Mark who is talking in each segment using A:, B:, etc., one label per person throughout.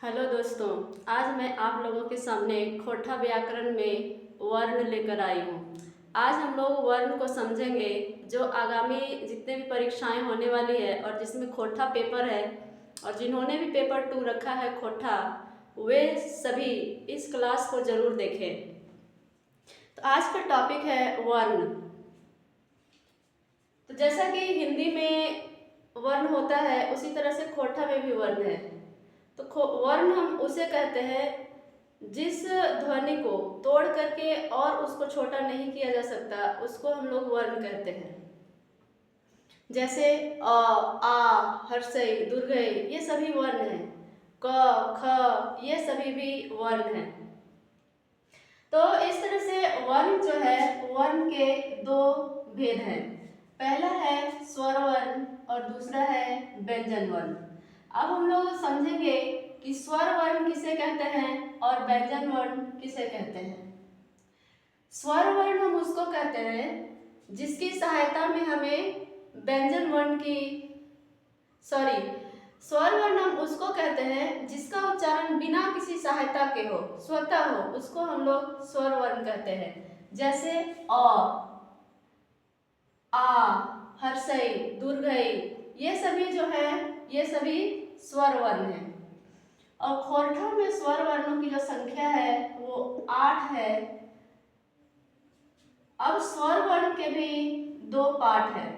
A: Hello दोस्तों, आज मैं आप लोगों के सामने खोटा व्याकरण में वर्ण लेकर आई हूँ। आज हम लोग वर्ण को समझेंगे जो आगामी जितने भी परीक्षाएं होने वाली है और जिसमें खोटा पेपर है और जिन्होंने भी पेपर 2 रखा है खोटा, वे सभी इस क्लास को ज़रूर देखें। तो आज का टॉपिक है वर्ण। तो जैसा कि हिंदी में वर्ण होता है उसी तरह से खोटा में भी वर्ण है। तो वर्ण हम उसे कहते हैं जिस ध्वनि को तोड़ करके और उसको छोटा नहीं किया जा सकता, उसको हम लोग वर्ण कहते हैं। जैसे अ, आ, हर्षई, दुर्गई, ये सभी वर्ण हैं। क, ख, ये सभी भी वर्ण हैं। तो इस तरह से वर्ण जो है, वर्ण के दो भेद हैं। पहला है स्वर वर्ण और दूसरा है व्यंजन वर्ण। अब हम लोग समझेंगे कि स्वर वर्ण किसे कहते हैं और व्यंजन वर्ण किसे कहते हैं। स्वर वर्ण हम उसको कहते हैं जिसकी सहायता में हमें व्यंजन वर्ण की स्वर वर्ण हम उसको कहते हैं जिसका उच्चारण बिना किसी सहायता के हो, स्वतः हो, उसको हम लोग स्वर वर्ण कहते हैं। जैसे अ, आ, हर्षई, दुर्गई, ये सभी जो है ये सभी स्वर वर्ण हैं। और खोरठा में स्वर वर्णों की जो संख्या है वो 8 है। अब स्वर वर्ण के भी दो पार्ट है।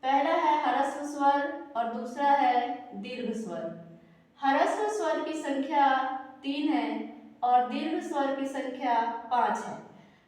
A: पहला है ह्रस्व स्वर और दूसरा है दीर्घ स्वर। ह्रस्व स्वर की संख्या 3 है और दीर्घ स्वर की संख्या 5 है।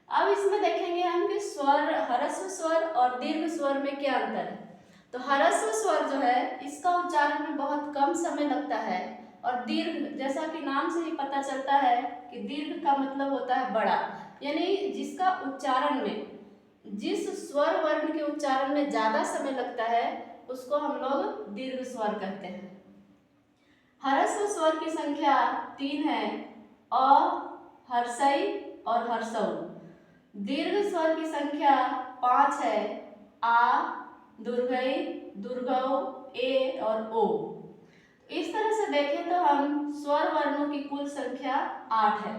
A: अब इसमें देखेंगे हम कि स्वर, ह्रस्व स्वर और दीर्घ स्वर में क्या अंतर है। तो ह्रस्व स्वर जो है इसका उच्चारण में बहुत कम समय लगता है और दीर्घ, जैसा कि नाम से ही पता चलता है कि दीर्घ का मतलब होता है बड़ा, यानी जिसका उच्चारण में, जिस स्वर वर्ण के उच्चारण में ज्यादा समय लगता है उसको हम लोग दीर्घ स्वर कहते हैं। ह्रस्व स्वर की संख्या 3 है, अ, हर्षई और हर्षौ। दीर्घ स्वर की संख्या 5 है, आ, दुर्गई, दुर्गौ, ए और ओ। इस तरह से देखें तो हम स्वर वर्णों की कुल संख्या 8 है।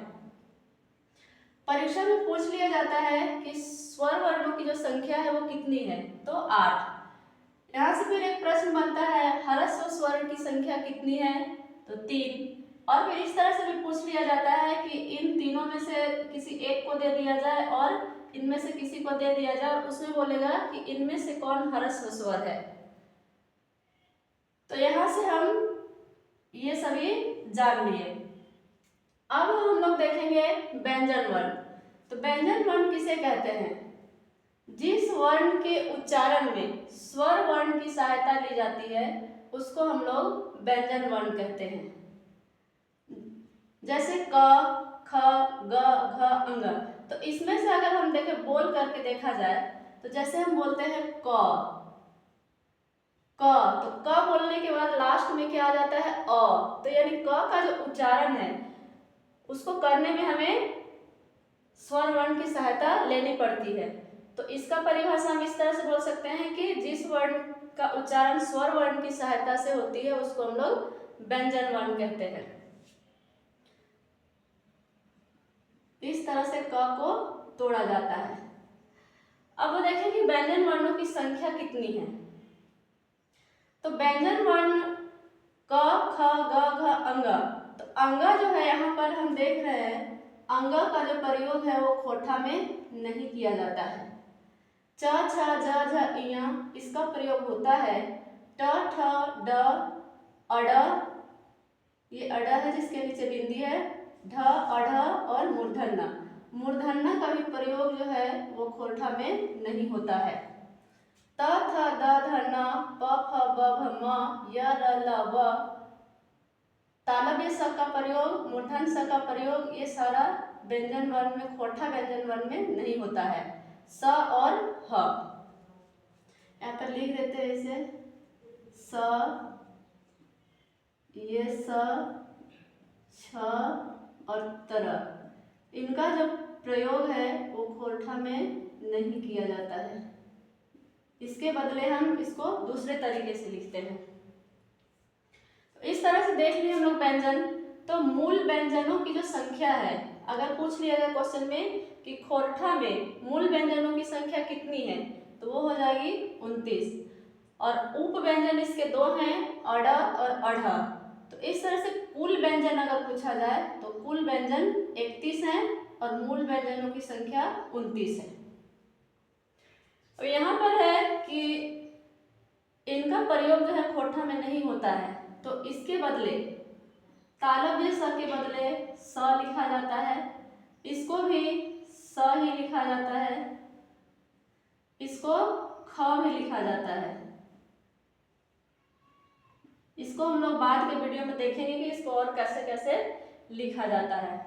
A: परीक्षा में पूछ लिया जाता है कि स्वर वर्णों की जो संख्या है वो कितनी है, तो 8। यहाँ से फिर एक प्रश्न बनता है ह्रस्व स्वर की संख्या कितनी है, तो 3। और फिर इस तरह से भी पूछ लिया जाता है कि इन तीनों में से किसी एक को दे दिया जाए और इनमें से किसी को दे दिया जाए और उसमें बोलेगा कि इनमें से कौन ह्रस्व स्वर है। तो यहाँ से हम ये सभी जान लिए। अब हम लोग देखेंगे व्यंजन वर्ण। तो व्यंजन वर्ण किसे कहते हैं, जिस वर्ण के उच्चारण में स्वर वर्ण की सहायता ली जाती है उसको हम लोग व्यंजन वर्ण कहते हैं। जैसे क, ख, ग, घ, अंग। तो इसमें से अगर हम देखें, बोल करके देखा जाए, तो जैसे हम बोलते हैं क, तो क बोलने के बाद लास्ट में क्या आ जाता है, अ। तो यानी क का जो उच्चारण है उसको करने में हमें स्वर वर्ण की सहायता लेनी पड़ती है। तो इसका परिभाषा हम इस तरह से बोल सकते हैं कि जिस वर्ण का उच्चारण स्वर वर्ण की सहायता से होती है उसको हम लोग व्यंजन वर्ण कहते हैं। इस तरह से क को तोड़ा जाता है। अब देखें कि व्यंजन वर्णों की संख्या कितनी है। तो व्यंजन वर्ण क, ख, ग, घ, अंग। तो अंग जो है यहाँ पर हम देख रहे हैं, अंग का जो प्रयोग है वो खोठा में नहीं किया जाता है। च, छ, ज, झ, इय इसका प्रयोग होता है। ट, ठ, ड, अड, ये अड है जिसके नीचे बिंदी है, ढ, अढ़ और मूर्धन्य। मूर्धन्य का भी प्रयोग जो है वो खोठा में नहीं होता है। त, थ, द, ध, न, प, फ, ब, भ, म, य, र, ल, व, तालव्य स का प्रयोग, मूर्धन्य स का प्रयोग, ये सारा व्यंजन वर्ण में, खोठा व्यंजन वर्ण में नहीं होता है। स और ह यहाँ पर लिख देते हैं इसे, स, ये स, छ और तर, इनका जो प्रयोग है वो खोठा में नहीं किया जाता है। इसके बदले हम इसको दूसरे तरीके से लिखते हैं। तो इस तरह से देख लिए हम लोग व्यंजन। तो मूल व्यंजनों की जो संख्या है, अगर पूछ लिया जाए क्वेश्चन में कि खोरठा में मूल व्यंजनों की संख्या कितनी है, तो वो हो जाएगी 29। और उप व्यंजन इसके दो हैं, अड़ और अढ़। तो इस तरह से कुल व्यंजन अगर पूछा जाए तो कुल व्यंजन 31 है और मूल व्यंजनों की संख्या 29 है। और यहाँ पर है कि इनका प्रयोग जो है खोरठा में नहीं होता है, तो इसके बदले तालव्य स के बदले स लिखा जाता है, इसको भी स ही लिखा जाता है, इसको ख भी लिखा जाता है। इसको हम लोग बाद के वीडियो में देखेंगे कि इसको और कैसे कैसे लिखा जाता है।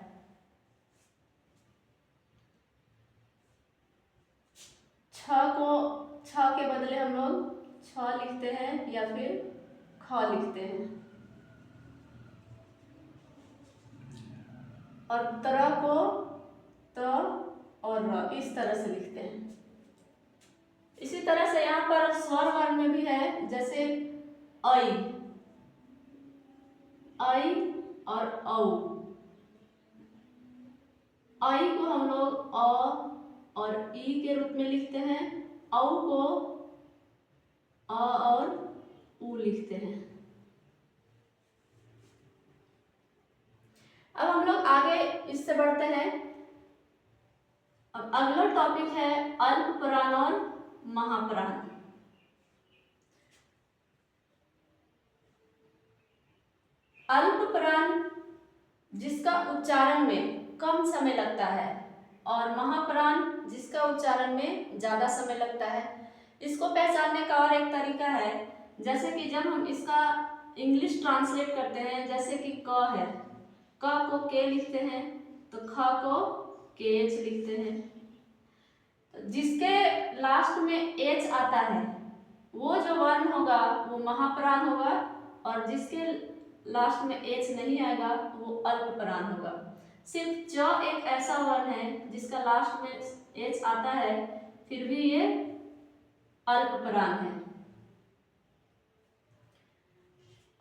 A: छ को छ के बदले हम लोग छ लिखते हैं या फिर ख लिखते हैं। और तरह को त और र इस तरह से लिखते हैं। इसी तरह से यहाँ पर स्वर वर्ण में भी है, जैसे ऐ, ऐ और औ। ऐ को हम लोग अ और ई के रूप में लिखते हैं, औ को अ और उ लिखते हैं। अब हम लोग आगे इससे बढ़ते हैं। अब अगला टॉपिक है अल्पप्राण और महाप्राण। अल्पप्राण जिसका उच्चारण में कम समय लगता है और महाप्राण जिसका उच्चारण में ज्यादा समय लगता है। इसको पहचानने का और एक तरीका है, जैसे कि जब हम इसका इंग्लिश ट्रांसलेट करते हैं, जैसे कि क है, क को के लिखते हैं तो ख को केच लिखते हैं। जिसके लास्ट में एच आता है वो जो वर्ण होगा वो महाप्राण होगा, और जिसके लास्ट में एच नहीं आएगा वो अल्पप्राण होगा। सिर्फ च एक ऐसा वर्ण है जिसका लास्ट में एच आता है, फिर भी ये अल्पप्राण है।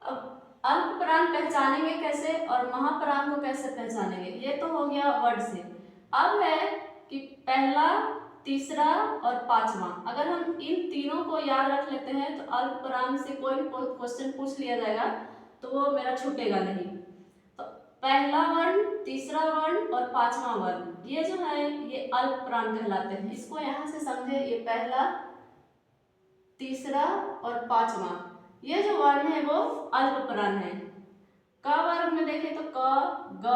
A: अब अल्पप्राण पहचानेंगे कैसे और महाप्राण को कैसे पहचानेंगे, ये तो हो गया वर्ड से। अब है कि पहला, तीसरा और पांचवा, अगर हम इन तीनों को याद रख लेते हैं तो अल्पप्राण से कोई भी क्वेश्चन पूछ लिया जाएगा तो वो मेरा छूटेगा नहीं। तो पहला वर्ण, तीसरा वर्ण और पांचवा वर्ण, ये जो है ये अल्पप्राण कहलाते हैं। इसको यहाँ से समझे, ये पहला, तीसरा और पांचवा, ये जो वर्ण है वो अल्पप्राण है। क वर्ग में देखें तो क, ग,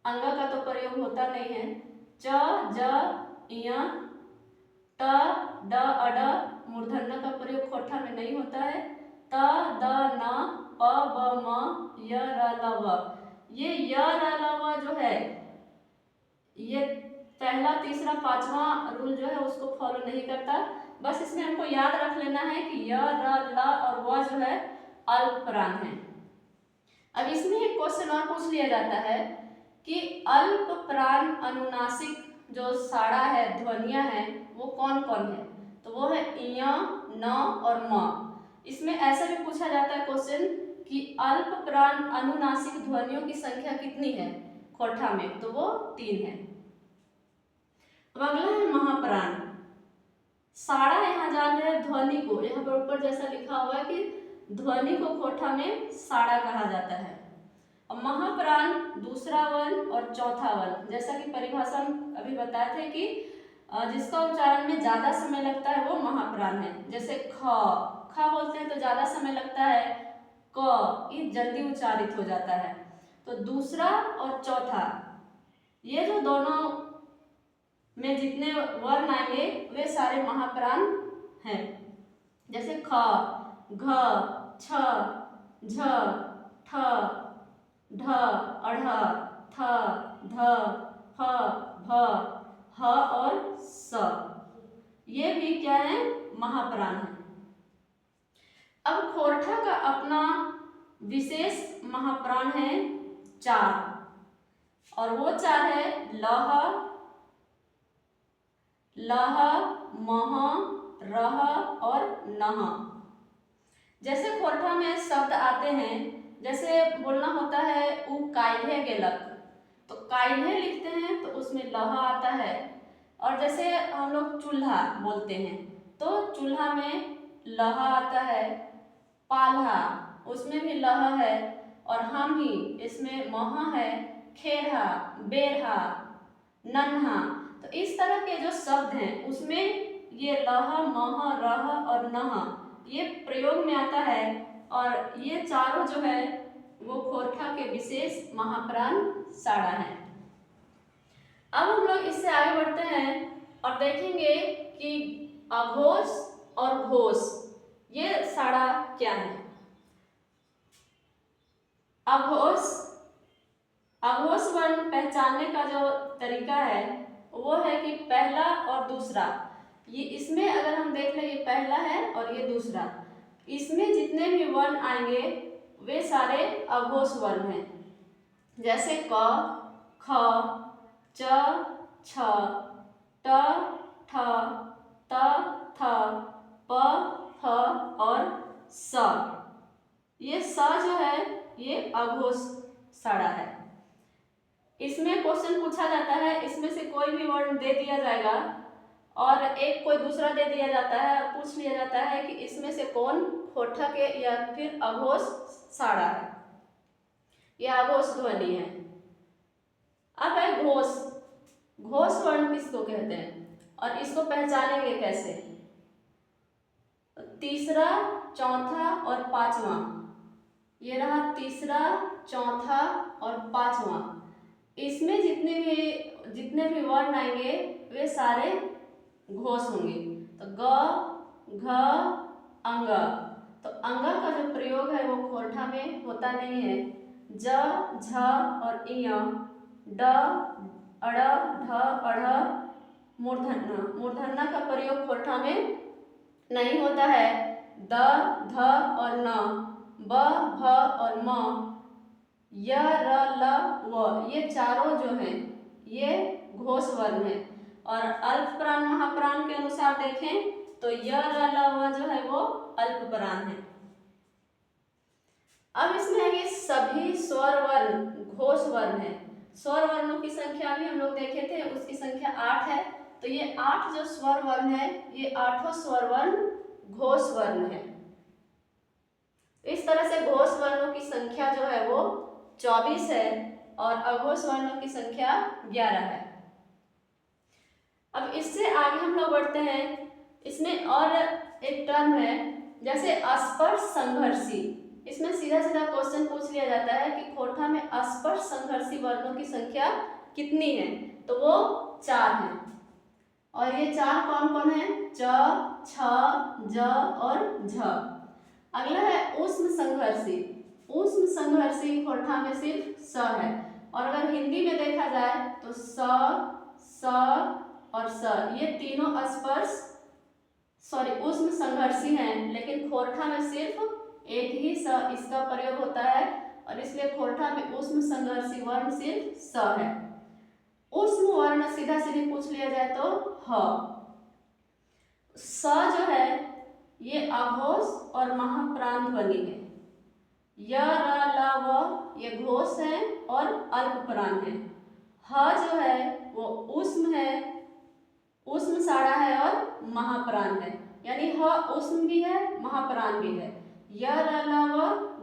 A: अंग का तो प्रयोग होता नहीं है, च, ज, य, ट, ड, अड, मूर्धन्य का प्रयोग खोरठा में नहीं होता है, त, द, न, प, ब, म, य, र, ल, व। ये य, र, ल, व जो है ये पहला, तीसरा, पांचवा रूल जो है उसको फॉलो नहीं करता। बस इसमें हमको याद रख लेना है कि य, र, ल और व जो है अल्पप्राण है। अब इसमें एक क्वेश्चन और पूछ लिया जाता है कि अल्पप्राण अनुनासिक जो साड़ा है, ध्वनियां हैं, वो कौन कौन है, तो वो है य, न और म। इसमें ऐसा भी पूछा जाता है क्वेश्चन कि अल्पप्राण अनुनासिक ध्वनियों की संख्या कितनी है खोरठा में, तो वो 3 है। अब अगला है महाप्राण। साड़ा यहाँ जान रहे हैं ध्वनि को, यहाँ पर ऊपर जैसा लिखा हुआ है कि ध्वनि को खोरठा में साड़ा कहा जाता है। और महाप्राण दूसरा वर्ण और चौथा वर्ण, जैसा कि परिभाषा में अभी बताए थे कि जिसका उच्चारण में ज्यादा समय लगता है वो महाप्राण है। जैसे ख, ख बोलते हैं तो ज्यादा समय लगता है, क ये जल्दी उच्चारित हो जाता है। तो दूसरा और चौथा ये जो दोनों में जितने वर्ण आएंगे वे सारे महाप्राण हैं। जैसे ख, घ, छ, झ, ठ, ढ, अढ़, थ, ध, फ, भ, ह और स, ये भी क्या है, महाप्राण है। अब खोरठा का अपना विशेष महाप्राण है 4, और वो 4 है लह, लह, मह, रह और नह। जैसे खोरठा में शब्द आते हैं जैसे बोलना होता है उ काइल्हे गेलक, तो काइल्हे लिखते हैं तो उसमें लहा आता है। और जैसे हम लोग चूल्हा बोलते हैं तो चूल्हा में लहा आता है। पाल्हा उसमें भी लहा है। और हम ही इसमें महा है, खेरहा, बेरहा, नन्हा। तो इस तरह के जो शब्द हैं उसमें ये लहा, महा, रहा और नहा ये प्रयोग में आता है। और ये चारों जो है वो खोरठा के विशेष महाप्राण साड़ा है। अब हम लोग इससे आगे बढ़ते हैं और देखेंगे कि अघोष और घोष ये साड़ा क्या है। अघोष वर्ण पहचानने का जो तरीका है वो है कि पहला और दूसरा, ये इसमें अगर हम देख लें ये पहला है और ये दूसरा, इसमें जितने भी वर्ण आएंगे वे सारे अघोष वर्ण हैं। जैसे क, ख, च, छ, ट, ठ, त, थ, प, फ और स। ये स जो है ये अघोष साड़ा है। इसमें क्वेश्चन पूछा जाता है, इसमें से कोई भी वर्ण दे दिया जाएगा और एक कोई दूसरा दे दिया जाता है और पूछ लिया जाता है कि इसमें से कौन खोरठा के या फिर अघोष साड़ा है, यह अघोष ध्वनि है। अब है घोष। घोष वर्ण किसको कहते हैं और इसको पहचानेंगे कैसे। तीसरा, चौथा और पांचवा, ये रहा तीसरा, चौथा और पांचवा। इसमें जितने भी वर्ण आएंगे वे सारे घोष होंगे। तो ग, घ, अंग। तो अंग का जो प्रयोग है वो खोरठा में होता नहीं है। ज, झ और इय, ड, अड़, ढ, अढ़, मूर्धन्य। मूर्धन्य का प्रयोग खोरठा में नहीं होता है। द, ध और न, ब, भ और म, य, र, ल, व, ये चारों जो हैं ये घोष वर्ण है। और अल्पप्राण महाप्राण के अनुसार देखें तो य, र, ल, व जो है वो अल्पप्राण है। अब इसमें है कि सभी स्वर वर्ण घोष वर्ण है। स्वर वर्णों की संख्या भी हम लोग देखे थे, उसकी संख्या 8 है। तो ये 8 जो स्वर वर्ण है ये 8 स्वर वर्ण घोष वर्ण है। इस तरह से घोष वर्णों की संख्या जो है वो 24 है और अघोष वर्णों की संख्या 11 है। अब इससे आगे हम लोग बढ़ते हैं। इसमें और एक टर्म है जैसे अस्पर्श संघर्षी। इसमें सीधा सीधा क्वेश्चन पूछ लिया जाता है कि खोरठा में अस्पर्श संघर्षी वर्णों की संख्या कितनी है, तो वो 4 है। और ये 4 कौन कौन है? च, छ, ज और झ। अगला है ऊष्म संघर्षी। ऊष्म संघर्षी खोरठा में सिर्फ स है। और अगर हिंदी में देखा जाए तो स और स, ये तीनों ऊष्म संघर्षी हैं, लेकिन खोरठा में सिर्फ एक ही स इसका प्रयोग होता है और इसलिए खोरठा में ऊष्म संघर्षी वर्ण सिर्फ स है। ऊष्म वर्ण सीधा सीधी पूछ लिया जाए तो ह। स जो है ये अघोष और महाप्राण ध्वनि है। य, र, ल, व ये घोष है और अल्पप्राण है। ह जो है वो ऊष्म है, ऊष्म साड़ा है और महाप्राण है, यानी ह ऊष्म भी है महाप्राण भी है। य, र, ल, व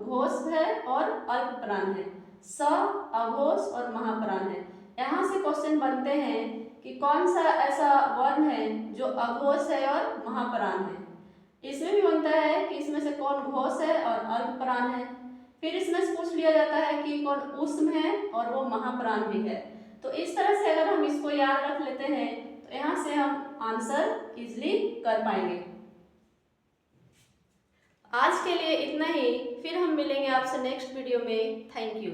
A: घोष है और अल्पप्राण है। स अघोष और महाप्राण है। यहाँ से क्वेश्चन बनते हैं कि कौन सा ऐसा वर्ण है जो अघोष है और महाप्राण है। इसमें भी बनता है कि इसमें से कौन घोष है और अल्पप्राण है। फिर इसमें से पूछ लिया जाता है कि कौन ऊष्म है और वो महाप्राण भी है। तो इस तरह से अगर हम इसको याद रख लेते हैं तो यहाँ से हम आंसर इजली कर पाएंगे। आज के लिए इतना ही, फिर हम मिलेंगे आपसे नेक्स्ट वीडियो में। Thank you.